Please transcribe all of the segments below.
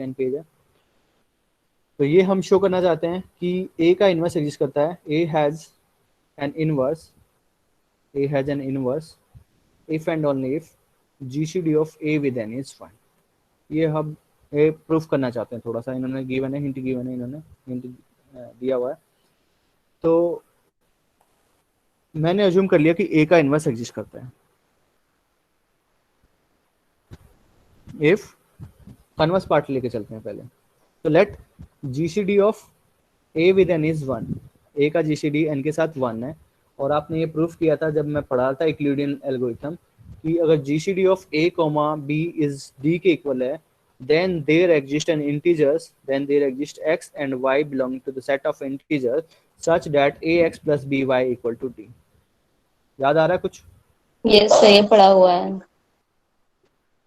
10 page है। तो ये हम शो करना चाहते हैं कि ए का इनवर्स एग्जिस्ट करता है, ए has an inverse, A has an inverse if and only if GCD of A with N is 1। ये हम ये प्रूफ करना चाहते हैं। थोड़ा सा इन्होंने गिवन है, हिंट गिवन है, इन्होंने हिंट दिया हुआ है। तो मैंने अज्यूम कर लिया कि ए का इनवर्स एग्जिस्ट करता है इफ कन्वर्स पार्ट लेके चलते हैं पहले। तो let GCD of A with N is 1, A का जीसीडी एन के साथ 1 है। और आपने ये प्रूफ किया था जब मैं पढ़ा था यूक्लिडियन एल्गोरिथम कि अगर GCD of A comma B is D के इक्वल है, then there exist an integers, then there exist x and y belonging to the set of integers such that ax plus by equal to d। याद आ रहा है कुछ? Yes सही पढ़ा हुआ है।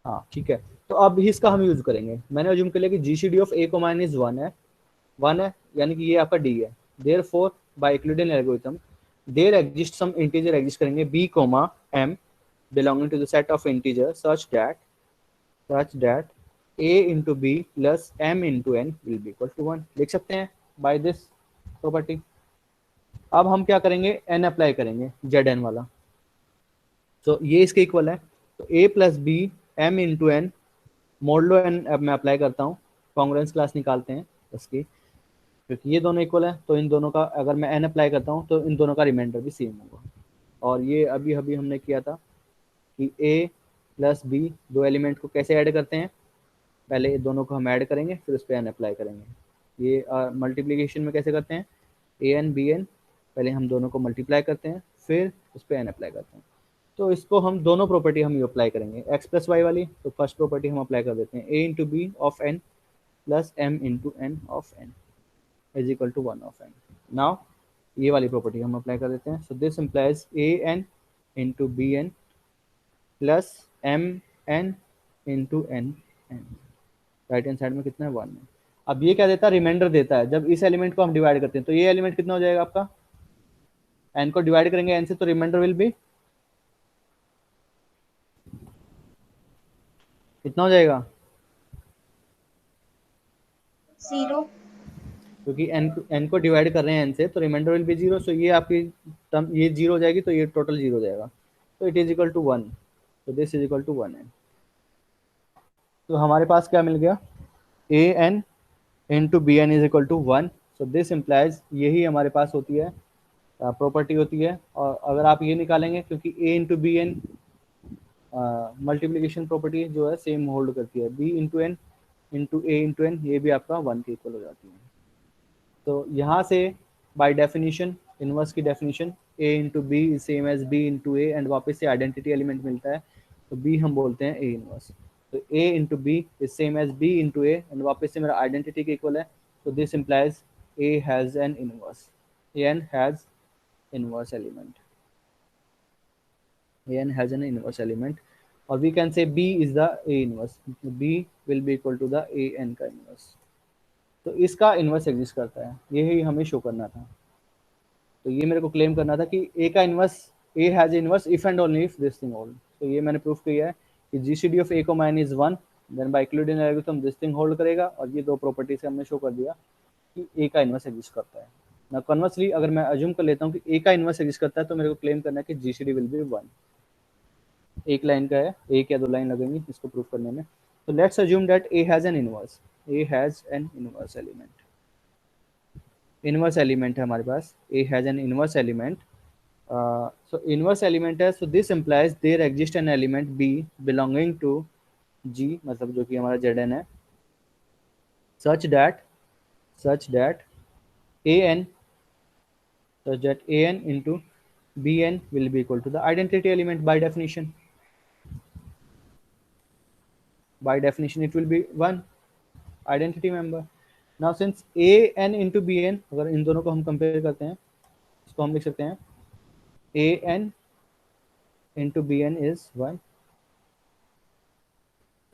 हाँ ठीक है। तो अब इसका हम यूज करेंगे। मैंने अज्यूम कर लिया कि GCD of A comma N is 1 है, 1 है, यानी कि ये आपका डी है। Therefore by Euclidean algorithm there exist some integer exist करेंगे b comma m belonging to the set of integers such that a into b plus m into n will be equal to 1। लिख सकते हैं by this property. अब हम क्या करेंगे, n apply करेंगे zn वाला। तो ये इसके इक्वल है, तो a plus B m into N modulo n। अब मैं अप्लाई करता हूँ, कॉन्ग्रुएंस क्लास निकालते हैं उसकी, क्योंकि ये दोनों इक्वल है। तो इन दोनों का अगर मैं n अप्लाई करता हूँ तो इन दोनों का रिमाइंडर भी सेम होगा। और ये अभी अभी हमने किया था कि a प्लस बी दो एलिमेंट को कैसे ऐड करते हैं, पहले दोनों को हम ऐड करेंगे फिर उस पर एन अप्लाई करेंगे। ये मल्टीप्लिकेशन में कैसे करते हैं, ए एन बी एन, पहले हम दोनों को मल्टीप्लाई करते हैं फिर उस पर एन अप्लाई करते हैं। तो इसको हम दोनों प्रॉपर्टी हम ये अप्लाई करेंगे, एक्स प्लस वाई वाली। तो फर्स्ट प्रॉपर्टी हम अप्लाई कर देते हैं, A into B of N plus M into N of N is equal to 1 of N. Now ये वाली प्रॉपर्टी हम अप्लाई कर देते हैं। So this implies A N into B N plus M N into N N. Right hand side में कितना है, 1 है। अब ये क्या देता है, रिमाइंडर देता है। जब इस एलिमेंट को हम डिवाइड करते हैं तो ये एलिमेंट कितना हो जाएगा आपका, एन को डिवाइड करेंगे एन से तो रिमाइंडर विल बी कितना हो जाएगा, 0। क्योंकि एन को डिवाइड कर रहे हैं एन से तो रिमाइंडर विल बी 0। सो ये आपकी टर्म ये 0 हो जाएगी, तो ये टोटल 0 हो जाएगा। तो इट इज इक्वल टू 1, तो दिस इज इक्वल टू 1 है। तो हमारे पास क्या मिल गया, A N into B N is equal to 1। So this implies यही हमारे पास होती है प्रॉपर्टी होती है। और अगर आप ये निकालेंगे, क्योंकि A into B N multiplication property जो है सेम होल्ड करती है, B into N into A into N, ये भी आपका 1 के इक्वल हो जाती है। तो यहाँ से बाय डेफिनेशन, इनवर्स की definition, A into B is same as B into A, and वापस से आइडेंटिटी एलिमेंट मिलता है तो बी हम बोलते हैं ए इनवर्स। तो A into B is same as B into A, and वापस से मेरा आइडेंटिटी के इक्वल है। तो this implies A has an inverse, N has inverse element, N has an inverse element. और we can say B is the A inverse, B will be equal to the A N का inverse. तो इसका inverse exist करता है, यही हमें show करना था। तो ये मेरे को क्लेम करना था कि ए का inverse, A has inverse if and only if this thing hold. तो ये मैंने प्रूफ किया है कि जीसीडी ऑफ ए को माइन is 1, then by Euclidean algorithm this thing hold करेगा। और ये दो प्रॉपर्टी से हमने शो कर दिया कि ए का इनवर्स एग्जिस्ट करता है। ना कन्वर्सली अगर मैं अज्यूम कर लेता हूँ कि ए का इनवर्स एग्जिस्ट करता है, तो मेरे को क्लेम करना है कि जीसीडी विल बी 1। एक लाइन का है, एक या दो लाइन लगेंगी इसको प्रूफ करने में। तो let's assume that A has an inverse, A has an inverse element, inverse element है हमारे पास, A has an inverse element. So inverse element है, so this implies there exist an element B belonging to G, मतलब जो कि हमारा Z N है, such that A N into B N will be equal to the identity element by definition. By definition it will be 1 identity member. Now since a n into b n, अगर इन दोनों को हम compare करते हैं, इसको हम लिख सकते हैं a n into b n is 1.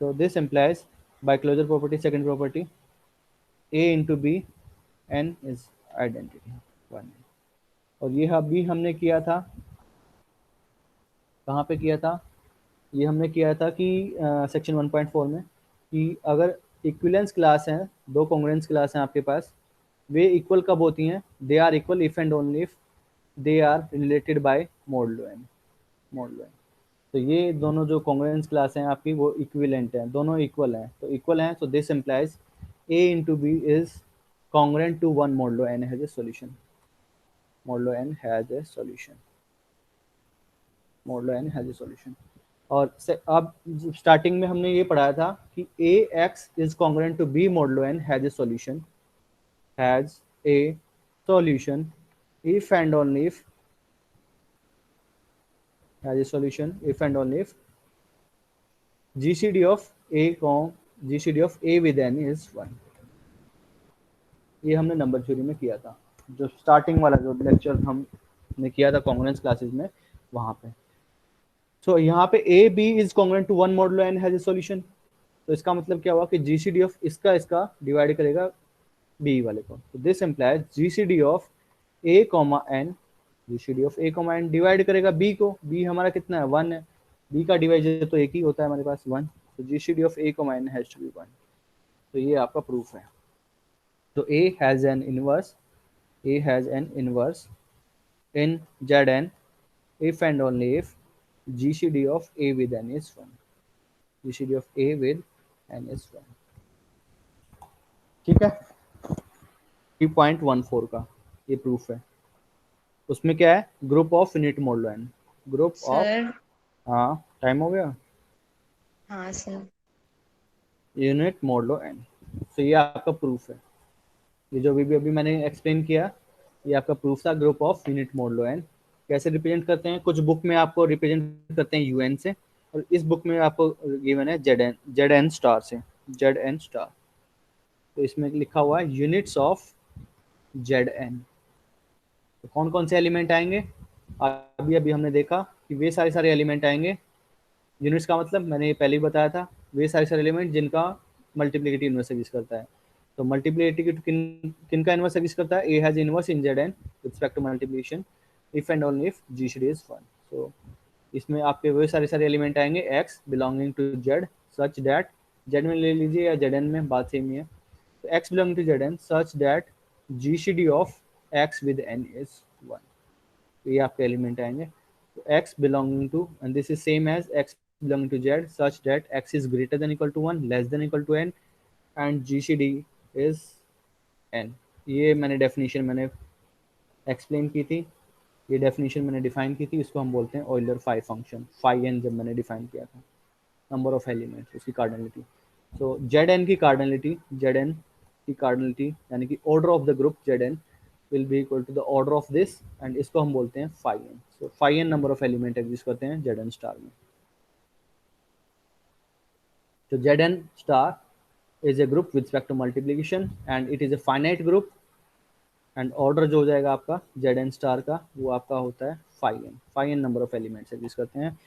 So this implies by closure property, second property, a into b n is identity 1. और ये अभी हमने किया था, कहाँ पे किया था, ये हमने किया था कि सेक्शन 1.4 में, कि अगर इक्विलेंस क्लास हैं, दो कॉन्ग्रुएंस क्लास हैं आपके पास, वे इक्वल कब होती हैं? They are equal if and only if they are related by modulo n, modulo n। तो ये दोनों जो कॉन्ग्रुएंस क्लास हैं आपकी वो इक्विवेलेंट हैं, दोनों इक्वल हैं, तो इक्वल हैं, तो this implies a into b is congruent to 1 modulo n has a solution, modulo n has a solution, modulo n has a solution। और अब स्टार्टिंग में हमने ये पढ़ाया था कि ax is congruent to b modulo n has a solution, has a solution if and only if, has a solution if and only if GCD of a GCD of a with n is 1। ये हमने number theory में किया था, जो starting वाला जो lecture हमने किया था कॉन्ग्रुएंस क्लासेस में, वहां पे। सो यहाँ पे a b is congruent to 1 modulo n has a solution. तो इसका मतलब क्या हुआ कि जीसीडी ऑफ इसका डिवाइड करेगा बी वाले को, तो this implies GCD of A comma n, GCD of A comma n divide करेगा बी को, बी हमारा कितना है? 1 है, बी का डिवाइजर तो एक ही होता है हमारे पास 1, तो GCD of A comma n has to be 1। तो ये आपका प्रूफ है। तो A has an inverse in Zn if and only if GCD of A with n is 1, GCD of A with n is 1। ठीक है, 3.14 का ये proof है। उसमें क्या है? Group of unit modulo n, group of, sir. हाँ time हो गया, हाँ सर। Unit modulo n। तो ये आपका प्रूफ है, ये जो अभी मैंने एक्सप्लेन किया, ये आपका प्रूफ था, group of unit modulo n। कैसे रिप्रेजेंट करते हैं? कुछ बुक में आपको रिप्रेजेंट करते हैं यूएन से, और इस बुक में आपको गिवन है जेड एन स्टार से, जेड एन स्टार। तो इसमें लिखा हुआ है यूनिट्स ऑफ जेड एन। तो कौन कौन से एलिमेंट आएंगे? अभी हमने देखा कि वे सारे एलिमेंट आएंगे। यूनिट्स का मतलब मैंने ये पहले ही बताया था, वे सारे एलिमेंट जिनका मल्टीप्लिकेटिव इनवर्स एग्जिस्ट करता है। तो मल्टीप्लिकेटिव किन का इनवर्स एग्जिस्ट करता है? ए has inverse in Z n with respect to multiplication if and only if GCD is 1। So इसमें आपके वे सारे एलिमेंट आएंगे x belonging to Z such that, Z में ले लीजिए या जेड एन में, बात सेम ही है। तो x belonging to Z n such that GCD of x with N is 1। तो ये आपके एलिमेंट आएंगे। तो x belonging to, and this is same as x belonging to z such that x is greater than equal to 1 less than equal to n and GCD is n। ये मैंने definition मैंने explain की थी, ये definition मैंने define की थी, इसको हम बोलते हैं Euler phi function, phi n जब मैंने डिफाइन किया था, नंबर ऑफ एलिमेंट्स, उसकी कार्डिनलिटी। तो जेड एन की कार्डिनलिटी यानी कि order of the group Z n will be equal to the order of this, and इसको हम बोलते हैं phi n। so phi n number of element exist करते हैं Zn स्टार में। तो Zn star is a group with respect to multiplication and it is a finite group, and order जो हो जाएगा आपका Zn स्टार का वो आपका होता है phi n, phi n number of elements exist करते हैं।